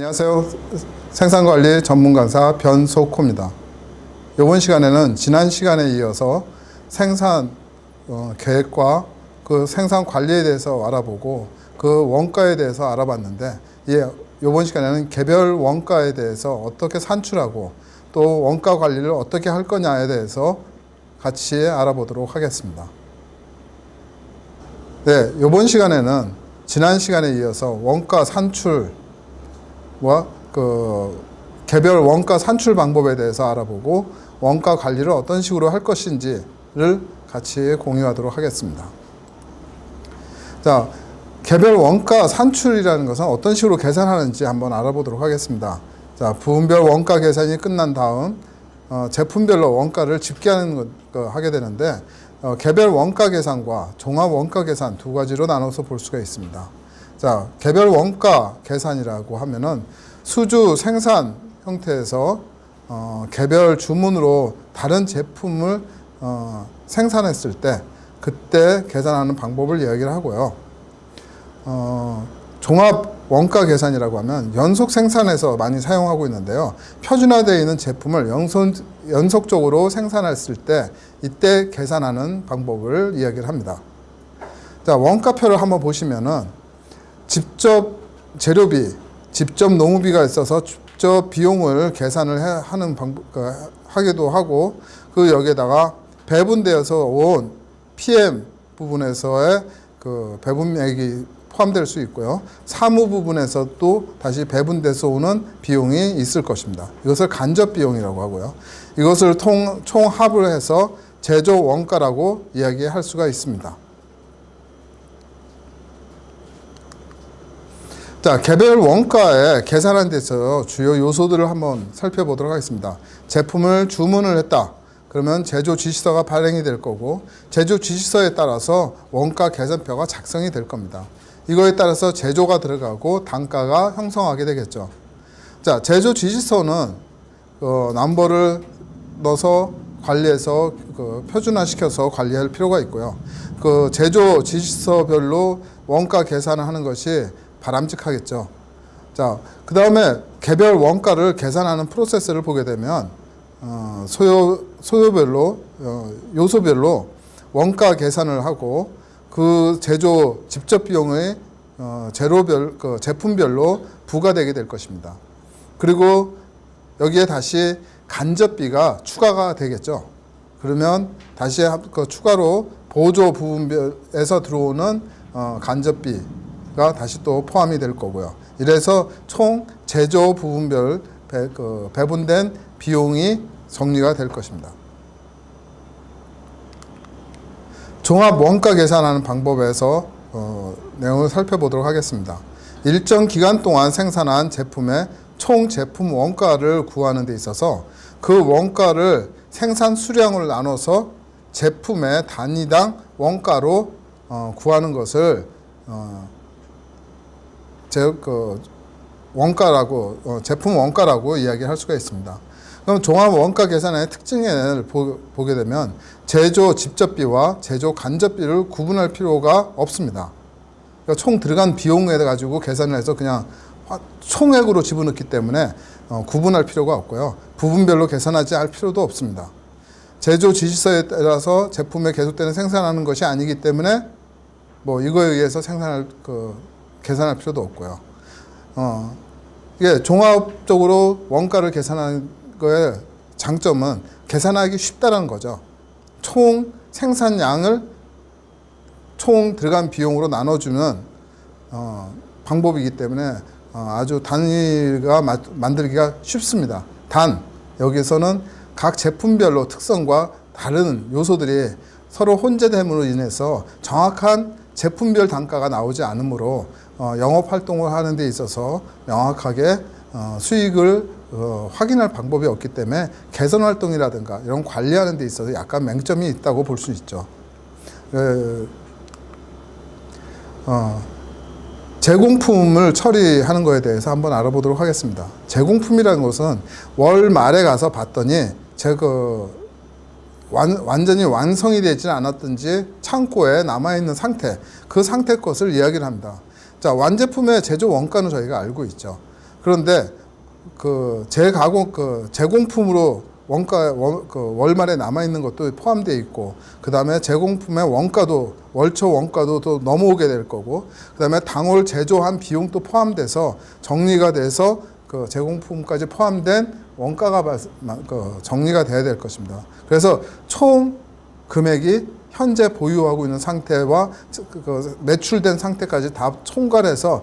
안녕하세요. 생산관리 전문강사 변소코입니다. 이번 시간에는 지난 시간에 이어서 생산 계획과 그 생산 관리에 대해서 알아보고 그 원가에 대해서 알아봤는데, 이번 시간에는 개별 원가에 대해서 어떻게 산출하고 또 원가 관리를 어떻게 할 거냐에 대해서 같이 알아보도록 하겠습니다. 네, 이번 시간에는 지난 시간에 이어서 원가 산출과 그 개별 원가 산출 방법에 대해서 알아보고 원가 관리를 어떤 식으로 할 것인지를 같이 공유하도록 하겠습니다. 자, 개별 원가 산출이라는 것은 어떤 식으로 계산하는지 한번 알아보도록 하겠습니다. 자, 부분별 원가 계산이 끝난 다음 제품별로 원가를 집계하는 거 하게 되는데, 개별 원가 계산과 종합 원가 계산 두 가지로 나눠서 볼 수가 있습니다. 자, 개별 원가 계산이라고 하면은 수주 생산 형태에서 개별 주문으로 다른 제품을 생산했을 때 그때 계산하는 방법을 이야기를 하고요. 종합 원가 계산이라고 하면 연속 생산에서 많이 사용하고 있는데요. 표준화되어 있는 제품을 연속적으로 생산했을 때 이때 계산하는 방법을 이야기를 합니다. 자, 원가표를 한번 보시면은 직접 재료비, 직접 노무비가 있어서 직접 비용을 계산을 하는 방법, 하기도 하고, 그 여기에다가 배분되어서 온 PM 부분에서의 그 배분액이 포함될 수 있고요. 사무 부분에서 또 다시 배분돼서 오는 비용이 있을 것입니다. 이것을 간접 비용이라고 하고요. 이것을 총합을 해서 제조 원가라고 이야기할 수가 있습니다. 자, 개별 원가에 계산하는 데 있어서 주요 요소들을 한번 살펴보도록 하겠습니다. 제품을 주문을 했다. 그러면 제조 지시서가 발행이 될 거고, 제조 지시서에 따라서 원가 계산표가 작성이 될 겁니다. 이거에 따라서 제조가 들어가고 단가가 형성하게 되겠죠. 자, 제조 지시서는 넘버를 넣어서 관리해서 표준화시켜서 관리할 필요가 있고요. 그 제조 지시서별로 원가 계산을 하는 것이 바람직하겠죠. 자, 그 다음에 개별 원가를 계산하는 프로세스를 보게 되면 소요별로 요소별로 원가 계산을 하고, 그 제조 직접 비용의 재료별 제품별로 부과되게 될 것입니다. 그리고 여기에 다시 간접비가 추가가 되겠죠. 그러면 다시 추가로 보조 부분별에서 들어오는 간접비가 다시 또 포함이 될 거고요. 이래서 총 제조 부분별 배분된 비용이 정리가 될 것입니다. 종합 원가 계산하는 방법에서 내용을 살펴보도록 하겠습니다. 일정 기간 동안 생산한 제품의 총 제품 원가를 구하는 데 있어서 그 원가를 생산 수량을 나눠서 제품의 단위당 원가로 구하는 것을 원가라고, 제품 원가라고 이야기할 수가 있습니다. 그럼 종합 원가 계산의 특징을 보게 되면 제조 직접비와 제조 간접비를 구분할 필요가 없습니다. 그러니까 총 들어간 비용에 가지고 계산을 해서 그냥 총액으로 집어넣기 때문에 구분할 필요가 없고요. 부분별로 계산하지 할 필요도 없습니다. 제조 지시서에 따라서 제품에 계속되는 생산하는 것이 아니기 때문에 이거에 의해서 계산할 필요도 없고요. 이게 종합적으로 원가를 계산하는 거의 장점은 계산하기 쉽다는 거죠. 총 생산량을 총 들어간 비용으로 나눠주는 방법이기 때문에 아주 단위가 만들기가 쉽습니다. 단 여기서는 각 제품별로 특성과 다른 요소들이 서로 혼재됨으로 인해서 정확한 제품별 단가가 나오지 않으므로 영업 활동을 하는 데 있어서 명확하게 수익을 확인할 방법이 없기 때문에 개선 활동이라든가 이런 관리하는 데 있어서 약간 맹점이 있다고 볼 수 있죠. 제공품을 처리하는 것에 대해서 한번 알아보도록 하겠습니다. 제공품이라는 것은 월 말에 가서 봤더니 완전히 완성이 되지는 않았든지 창고에 남아있는 상태, 그 상태 것을 이야기를 합니다. 자, 완제품의 제조 원가는 저희가 알고 있죠. 그런데 제공품으로 월말에 남아있는 것도 포함되어 있고, 그 다음에 제공품의 원가도, 월초 원가도 또 넘어오게 될 거고, 그 다음에 당월 제조한 비용도 포함돼서 정리가 돼서 제공품까지 포함된 원가가 정리가 돼야 될 것입니다. 그래서 총 금액이 현재 보유하고 있는 상태와 매출된 상태까지 다 총괄해서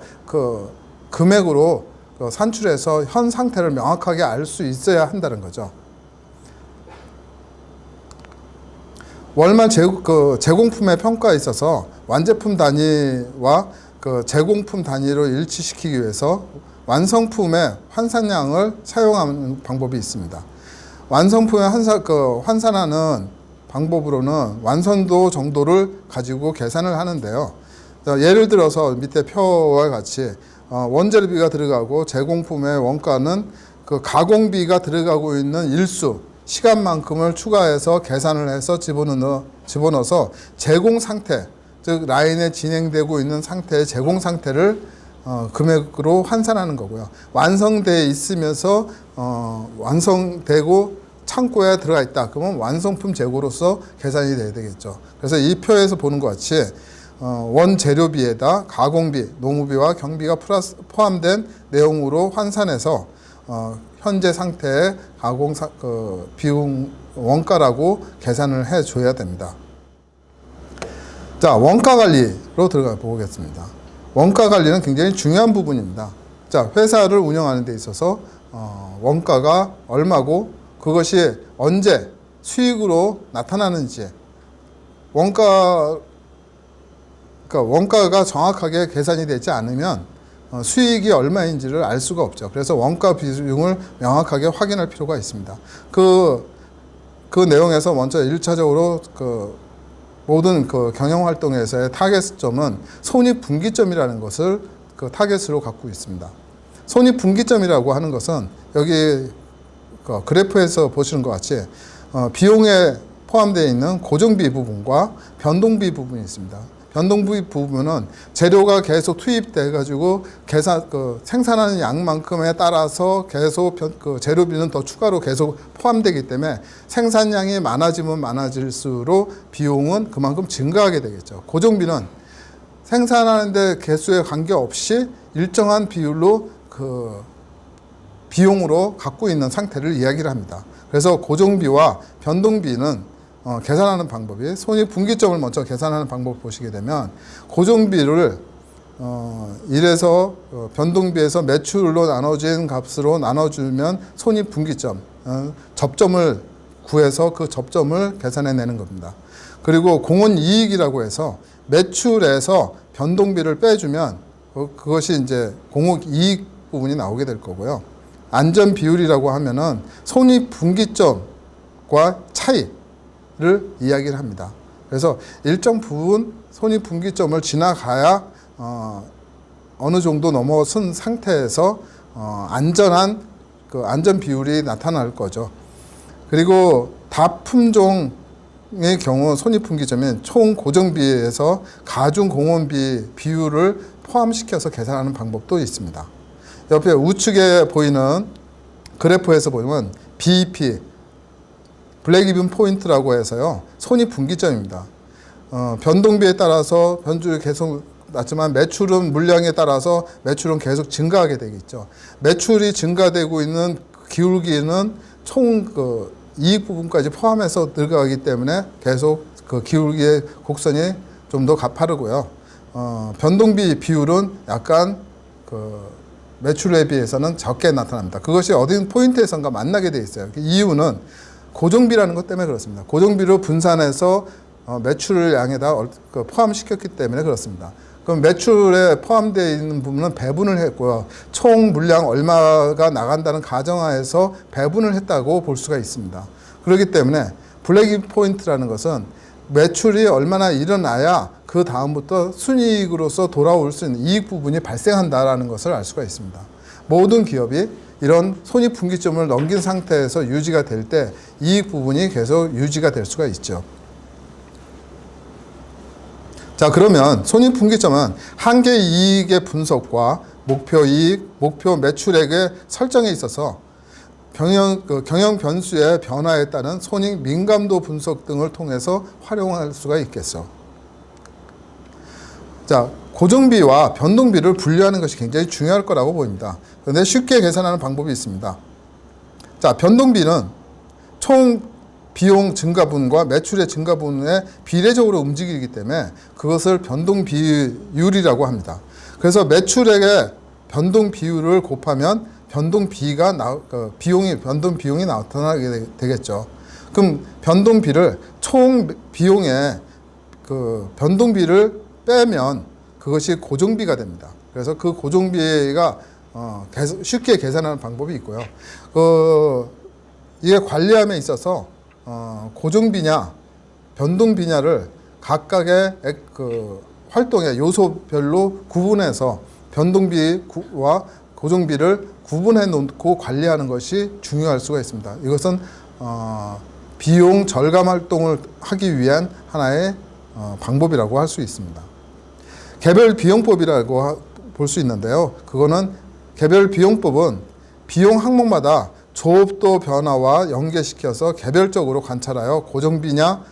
금액으로 산출해서 현 상태를 명확하게 알 수 있어야 한다는 거죠. 월말 제공품의 평가에 있어서 완제품 단위와 제공품 단위로 일치시키기 위해서 완성품의 환산량을 사용하는 방법이 있습니다. 완성품의 환산하는 방법으로는 완성도 정도를 가지고 계산을 하는데요. 예를 들어서 밑에 표와 같이 원재료비가 들어가고 제공품의 원가는 가공비가 들어가고 있는 일수, 시간만큼을 추가해서 계산을 해서 집어넣어서 제공 상태, 즉 라인에 진행되고 있는 상태의 제공 상태를 금액으로 환산하는 거고요. 완성되어 있으면서 완성되고 창고에 들어가 있다. 그러면 완성품 재고로서 계산이 돼야 되겠죠. 그래서 이 표에서 보는 것 같이 원재료비에다 가공비, 농우비와 경비가 포함된 내용으로 환산해서 현재 상태의 비용 원가라고 계산을 해줘야 됩니다. 자, 원가 관리로 들어가 보겠습니다. 원가 관리는 굉장히 중요한 부분입니다. 자, 회사를 운영하는 데 있어서 원가가 얼마고 그것이 언제 수익으로 나타나는지 원가가 정확하게 계산이 되지 않으면 수익이 얼마인지를 알 수가 없죠. 그래서 원가 비중을 명확하게 확인할 필요가 있습니다. 그 내용에서 먼저 1차적으로 모든 경영 활동에서의 타겟점은 손익분기점이라는 것을 타겟으로 갖고 있습니다. 손익분기점이라고 하는 것은 여기 그래프에서 보시는 것 같이 비용에 포함되어 있는 고정비 부분과 변동비 부분이 있습니다. 변동비 부분은 재료가 계속 투입돼 가지고 생산하는 양만큼에 따라서 계속 재료비는 더 추가로 계속 포함되기 때문에 생산량이 많아지면 많아질수록 비용은 그만큼 증가하게 되겠죠. 고정비는 생산하는데 개수에 관계없이 일정한 비율로 비용으로 갖고 있는 상태를 이야기를 합니다. 그래서 고정비와 변동비는 계산하는 방법이 손익분기점을 먼저 계산하는 방법을 보시게 되면 고정비를 1에서 변동비에서 매출로 나눠진 값으로 나눠주면 손익분기점, 접점을 구해서 그 접점을 계산해내는 겁니다. 그리고 공원이익이라고 해서 매출에서 변동비를 빼주면 그것이 이제 공익이익 부분이 나오게 될 거고요. 안전비율이라고 하면은 손익분기점과 차이를 이야기를 합니다. 그래서 일정 부분 손익분기점을 지나가야 어느 정도 넘어선 상태에서 안전한 안전비율이 나타날 거죠. 그리고 다품종의 경우 손익분기점은 총 고정비에서 가중 공원비 비율을 포함시켜서 계산하는 방법도 있습니다. 옆에 우측에 보이는 그래프에서 보면 BEP, 브레이크이븐 포인트라고 해서요, 손익분기점입니다. 변동비에 따라서 변주율이 계속 낮지만 매출은 물량에 따라서 매출은 계속 증가하게 되겠죠. 매출이 증가되고 있는 기울기는 총 이익 부분까지 포함해서 들어가기 때문에 계속 기울기의 곡선이 좀 더 가파르고요. 변동비 비율은 약간 매출에 비해서는 적게 나타납니다. 그것이 어디 포인트에선가 만나게 돼 있어요. 이유는 고정비라는 것 때문에 그렇습니다. 고정비로 분산해서 매출 양에다 포함시켰기 때문에 그렇습니다. 그럼 매출에 포함되어 있는 부분은 배분을 했고요. 총 물량 얼마가 나간다는 가정하에서 배분을 했다고 볼 수가 있습니다. 그렇기 때문에 브레이크 포인트라는 것은 매출이 얼마나 일어나야 그 다음부터 순이익으로서 돌아올 수 있는 이익 부분이 발생한다라는 것을 알 수가 있습니다. 모든 기업이 이런 손익분기점을 넘긴 상태에서 유지가 될 때 이익 부분이 계속 유지가 될 수가 있죠. 자, 그러면 손익분기점은 한계 이익의 분석과 목표 이익, 목표 매출액의 설정에 있어서 경영 변수의 변화에 따른 손익 민감도 분석 등을 통해서 활용할 수가 있겠죠. 자, 고정비와 변동비를 분류하는 것이 굉장히 중요할 거라고 보입니다. 그런데 쉽게 계산하는 방법이 있습니다. 자, 변동비는 총 비용 증가분과 매출의 증가분에 비례적으로 움직이기 때문에 그것을 변동 비율이라고 합니다. 그래서 매출액의 변동 비율을 곱하면 변동 비용이 나타나게 되겠죠. 그럼 변동비를 총 비용의 변동비를 빼면 그것이 고정비가 됩니다. 그래서 그 고정비가 쉽게 계산하는 방법이 있고요. 이게 관리함에 있어서 고정비냐 변동비냐를 각각의 활동의 요소별로 구분해서 변동비와 고정비를 구분해 놓고 관리하는 것이 중요할 수가 있습니다. 이것은 비용 절감 활동을 하기 위한 하나의 방법이라고 할 수 있습니다. 개별 비용법이라고 볼 수 있는데요. 그거는 개별 비용법은 비용 항목마다 조업도 변화와 연계시켜서 개별적으로 관찰하여 고정비냐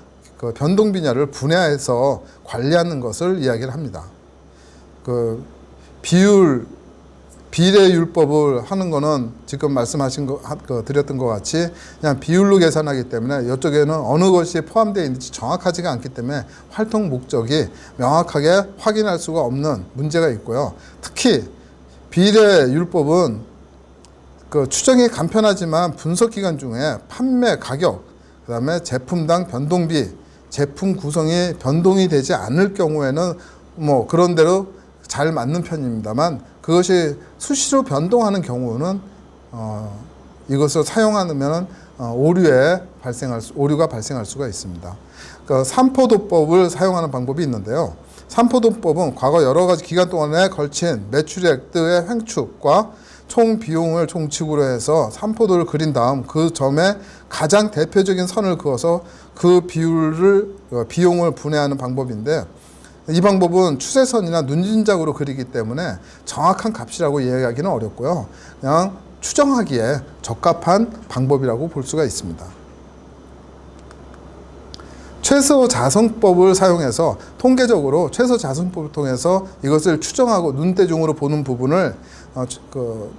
변동비냐를 분해해서 관리하는 것을 이야기를 합니다. 비례율법을 하는 거는 지금 말씀하신 드렸던 것 같이 그냥 비율로 계산하기 때문에 이쪽에는 어느 것이 포함되어 있는지 정확하지가 않기 때문에 활동 목적이 명확하게 확인할 수가 없는 문제가 있고요. 특히 비례율법은 추정이 간편하지만 분석 기간 중에 판매 가격, 그 다음에 제품당 변동비, 제품 구성이 변동이 되지 않을 경우에는 뭐 그런 대로 잘 맞는 편입니다만 그것이 수시로 변동하는 경우는 이것을 사용하면 오류가 발생할 수가 있습니다. 삼포도법을 사용하는 방법이 있는데요. 삼포도법은 과거 여러 가지 기간 동안에 걸친 매출액들의 횡축과 총 비용을 총칙으로 해서 삼포도를 그린 다음 그 점에 가장 대표적인 선을 그어서 그 비용을 분해하는 방법인데 이 방법은 추세선이나 눈진작으로 그리기 때문에 정확한 값이라고 이야기하기는 어렵고요. 그냥 추정하기에 적합한 방법이라고 볼 수가 있습니다. 최소자성법을 사용해서 통계적으로 최소자성법을 통해서 이것을 추정하고 눈대중으로 보는 부분을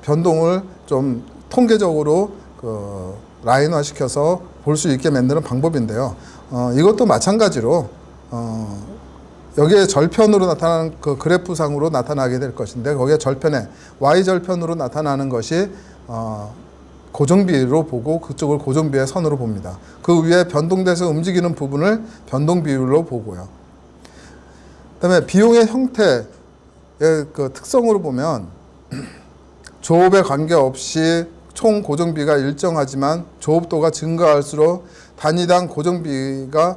변동을 좀 통계적으로 라인화시켜서 볼 수 있게 만드는 방법인데요. 이것도 마찬가지로 여기에 절편으로 나타나는 그래프상으로 나타나게 될 것인데 거기에 절편에 Y절편으로 나타나는 것이 고정비로 보고 그쪽을 고정비의 선으로 봅니다. 그 위에 변동돼서 움직이는 부분을 변동비율로 보고요. 그 다음에 비용의 형태의 특성으로 보면 조업에 관계없이 총 고정비가 일정하지만 조업도가 증가할수록 단위당 고정비가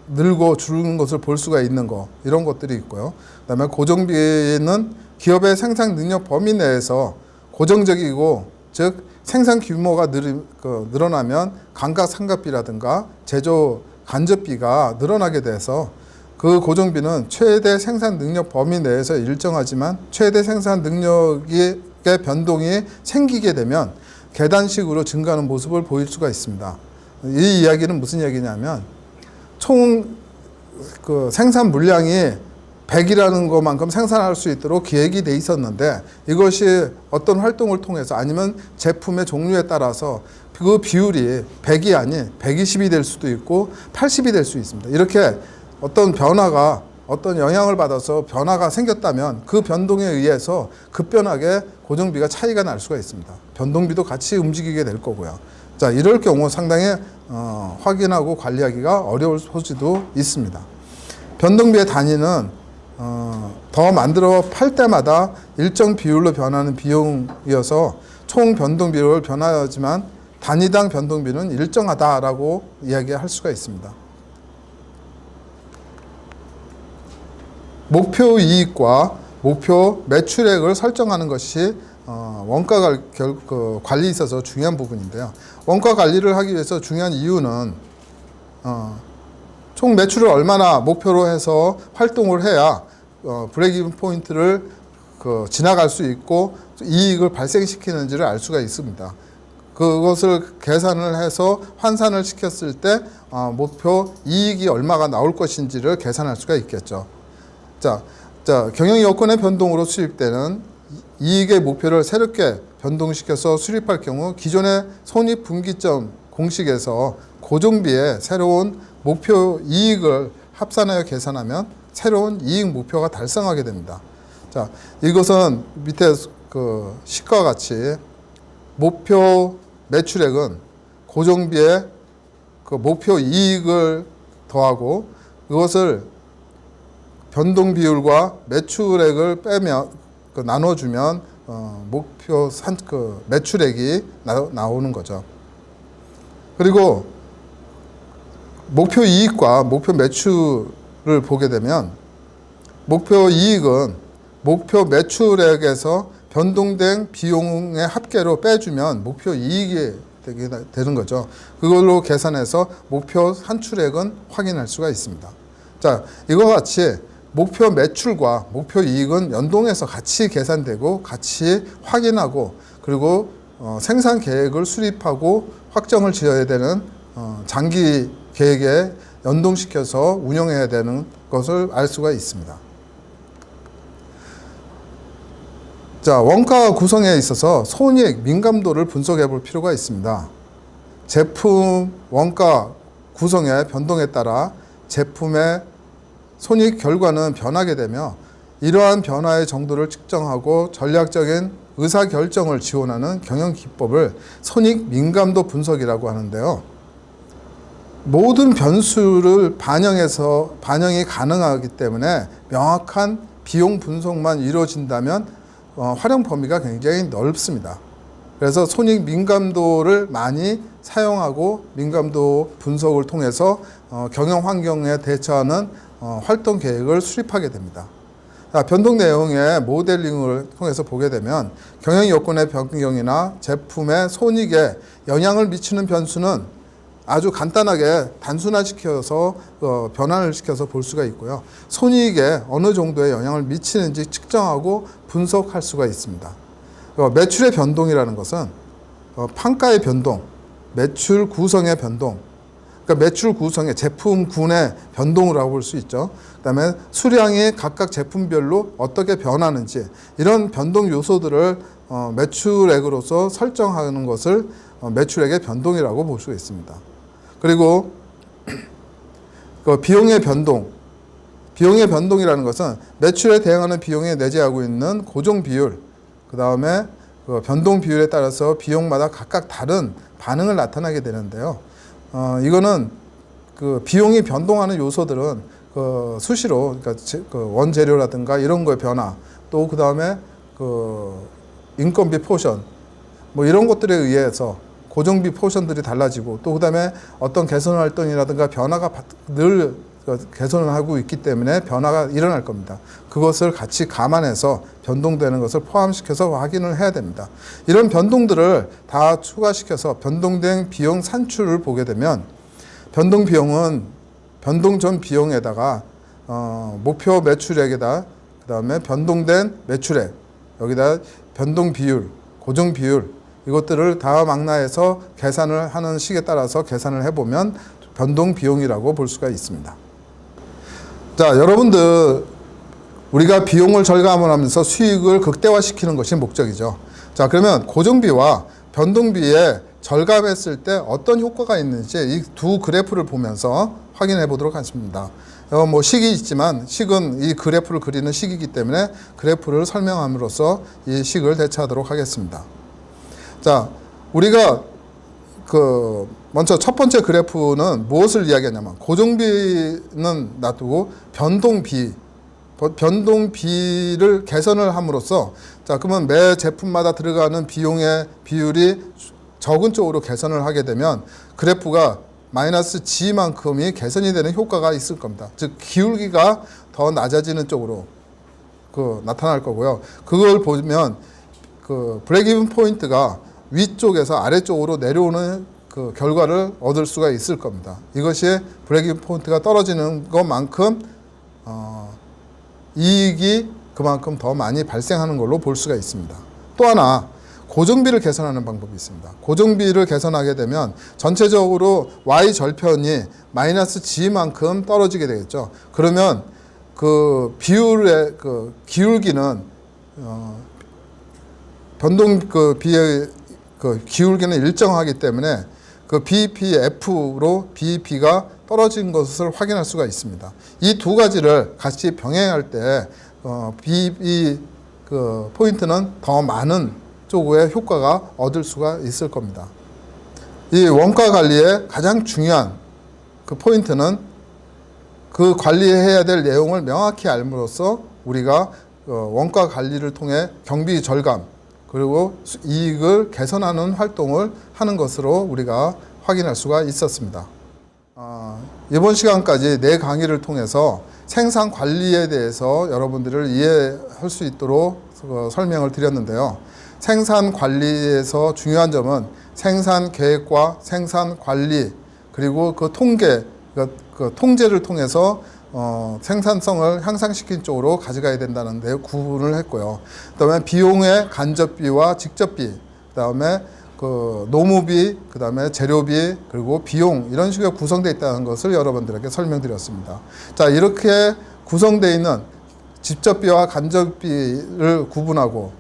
늘고 줄는 것을 볼 수가 있는 거 이런 것들이 있고요. 그다음에 고정비는 기업의 생산 능력 범위 내에서 고정적이고 즉 생산 규모가 늘어나면 감가상각비라든가 제조 간접비가 늘어나게 돼서 그 고정비는 최대 생산 능력 범위 내에서 일정하지만 최대 생산 능력의 변동이 생기게 되면 계단식으로 증가하는 모습을 보일 수가 있습니다. 이 이야기는 무슨 이야기냐면 총 생산 물량이 100이라는 것만큼 생산할 수 있도록 기획이 돼 있었는데 이것이 어떤 활동을 통해서 아니면 제품의 종류에 따라서 그 비율이 100이 아닌 120이 될 수도 있고 80이 될 수 있습니다. 이렇게 어떤 변화가 어떤 영향을 받아서 변화가 생겼다면 그 변동에 의해서 급변하게 고정비가 차이가 날 수가 있습니다. 변동비도 같이 움직이게 될 거고요. 자, 이럴 경우 상당히 확인하고 관리하기가 어려울 소지도 있습니다. 변동비의 단위는 더 만들어 팔 때마다 일정 비율로 변하는 비용이어서 총 변동비율을 변화하지만 단위당 변동비는 일정하다라고 이야기할 수가 있습니다. 목표 이익과 목표 매출액을 설정하는 것이 원가 관리에 있어서 중요한 부분인데요. 원가 관리를 하기 위해서 중요한 이유는 총 매출을 얼마나 목표로 해서 활동을 해야 브레이크이븐 포인트를 지나갈 수 있고 이익을 발생시키는지를 알 수가 있습니다. 그것을 계산을 해서 환산을 시켰을 때 목표 이익이 얼마가 나올 것인지를 계산할 수가 있겠죠. 자, 경영 여건의 변동으로 수립되는 이익의 목표를 새롭게 변동시켜서 수립할 경우 기존의 손익분기점 공식에서 고정비에 새로운 목표 이익을 합산하여 계산하면 새로운 이익 목표가 달성하게 됩니다. 자, 이것은 밑에 그 식과 같이 목표 매출액은 고정비에 그 목표 이익을 더하고 그것을 변동 비율과 매출액을 빼면 나눠주면 목표 매출액이 나오는 거죠. 그리고 목표 이익과 목표 매출을 보게 되면 목표 이익은 목표 매출액에서 변동된 비용의 합계로 빼주면 목표 이익이 되는 거죠. 그걸로 계산해서 목표 산출액은 확인할 수가 있습니다. 자, 이와 같이 목표 매출과 목표 이익은 연동해서 같이 계산되고 같이 확인하고 그리고 생산 계획을 수립하고 확정을 지어야 되는 장기 계획에 연동시켜서 운영해야 되는 것을 알 수가 있습니다. 자, 원가 구성에 있어서 손익 민감도를 분석해 볼 필요가 있습니다. 제품 원가 구성의 변동에 따라 제품의 손익 결과는 변하게 되며 이러한 변화의 정도를 측정하고 전략적인 의사결정을 지원하는 경영 기법을 손익 민감도 분석이라고 하는데요. 모든 변수를 반영이 가능하기 때문에 명확한 비용 분석만 이루어진다면 활용 범위가 굉장히 넓습니다. 그래서 손익 민감도를 많이 사용하고 민감도 분석을 통해서 경영 환경에 대처하는 활동 계획을 수립하게 됩니다. 변동 내용의 모델링을 통해서 보게 되면 경영 여건의 변경이나 제품의 손익에 영향을 미치는 변수는 아주 간단하게 단순화시켜서 변환을 시켜서 볼 수가 있고요. 손익에 어느 정도의 영향을 미치는지 측정하고 분석할 수가 있습니다. 매출의 변동이라는 것은 판가의 변동, 매출 구성의 변동, 그러니까 매출 구성의 제품군의 변동이라고 볼 수 있죠. 그다음에 수량이 각각 제품별로 어떻게 변하는지 이런 변동 요소들을 매출액으로서 설정하는 것을 매출액의 변동이라고 볼 수가 있습니다. 그리고 그 비용의 변동이라는 것은 매출에 대응하는 비용에 내재하고 있는 고정 비율, 그 다음에 그 변동 비율에 따라서 비용마다 각각 다른 반응을 나타나게 되는데요. 이거는 그 비용이 변동하는 요소들은 그 수시로, 그러니까 그 원재료라든가 이런 거의 변화, 또 그 다음에 그 인건비 포션, 뭐 이런 것들에 의해서 고정비 포션들이 달라지고 또 그 다음에 어떤 개선 활동이라든가 변화가 늘 개선을 하고 있기 때문에 변화가 일어날 겁니다. 그것을 같이 감안해서 변동되는 것을 포함시켜서 확인을 해야 됩니다. 이런 변동들을 다 추가시켜서 변동된 비용 산출을 보게 되면 변동 비용은 변동 전 비용에다가 목표 매출액에다 그 다음에 변동된 매출액 여기다 변동 비율, 고정 비율 이것들을 다 망라해서 계산을 하는 식에 따라서 계산을 해보면 변동 비용이라고 볼 수가 있습니다. 자, 여러분들 우리가 비용을 절감을 하면서 수익을 극대화시키는 것이 목적이죠. 자, 그러면 고정비와 변동비에 절감했을 때 어떤 효과가 있는지 이 두 그래프를 보면서 확인해 보도록 하겠습니다. 뭐 식이 있지만 식은 이 그래프를 그리는 식이기 때문에 그래프를 설명함으로써 이 식을 대처하도록 하겠습니다. 자, 우리가 먼저 첫 번째 그래프는 무엇을 이야기하냐면 고정비는 놔두고 변동비를 개선을 함으로써 자, 그러면 매 제품마다 들어가는 비용의 비율이 적은 쪽으로 개선을 하게 되면 그래프가 마이너스 G만큼이 개선이 되는 효과가 있을 겁니다. 즉 기울기가 더 낮아지는 쪽으로 나타날 거고요. 그걸 보면 브레이크 이븐 포인트가 위쪽에서 아래쪽으로 내려오는 그 결과를 얻을 수가 있을 겁니다. 이것이 브레이크 이븐 포인트가 떨어지는 것만큼 이익이 그만큼 더 많이 발생하는 걸로 볼 수가 있습니다. 또 하나 고정비를 개선하는 방법이 있습니다. 고정비를 개선하게 되면 전체적으로 Y 절편이 마이너스 G만큼 떨어지게 되겠죠. 그러면 그 비율의 그 기울기는 변동 그 비의 그 기울기는 일정하기 때문에 그 BPF로 BEP가 떨어진 것을 확인할 수가 있습니다. 이 두 가지를 같이 병행할 때 BEP 그 포인트는 더 많은 쪽의 효과가 얻을 수가 있을 겁니다. 이 원가 관리의 가장 중요한 그 포인트는 그 관리해야 될 내용을 명확히 알므로써 우리가 원가 관리를 통해 경비 절감 그리고 이익을 개선하는 활동을 하는 것으로 우리가 확인할 수가 있었습니다. 이번 시간까지 내 강의를 통해서 생산 관리에 대해서 여러분들을 이해할 수 있도록 설명을 드렸는데요. 생산 관리에서 중요한 점은 생산 계획과 생산 관리 그리고 그 통계, 그 통제를 통해서 생산성을 향상시킨 쪽으로 가져가야 된다는 데 구분을 했고요. 그다음에 비용의 간접비와 직접비, 그다음에 그 노무비, 그다음에 재료비, 그리고 비용 이런 식으로 구성되어 있다는 것을 여러분들에게 설명드렸습니다. 자, 이렇게 구성되어 있는 직접비와 간접비를 구분하고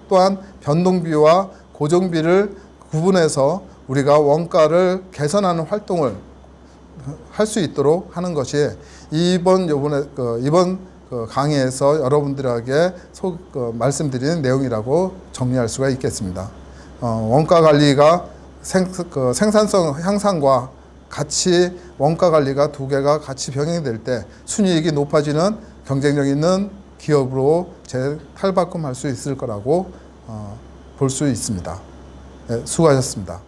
또한 변동비와 고정비를 구분해서 우리가 원가를 개선하는 활동을 할 수 있도록 하는 것이 이번 강의에서 여러분들에게 말씀드리는 내용이라고 정리할 수가 있겠습니다. 원가 관리가 생산성 향상과 같이 원가 관리가 두 개가 같이 병행될 때 순이익이 높아지는 경쟁력 있는 기업으로 재탈바꿈할 수 있을 거라고 볼 수 있습니다. 네, 수고하셨습니다.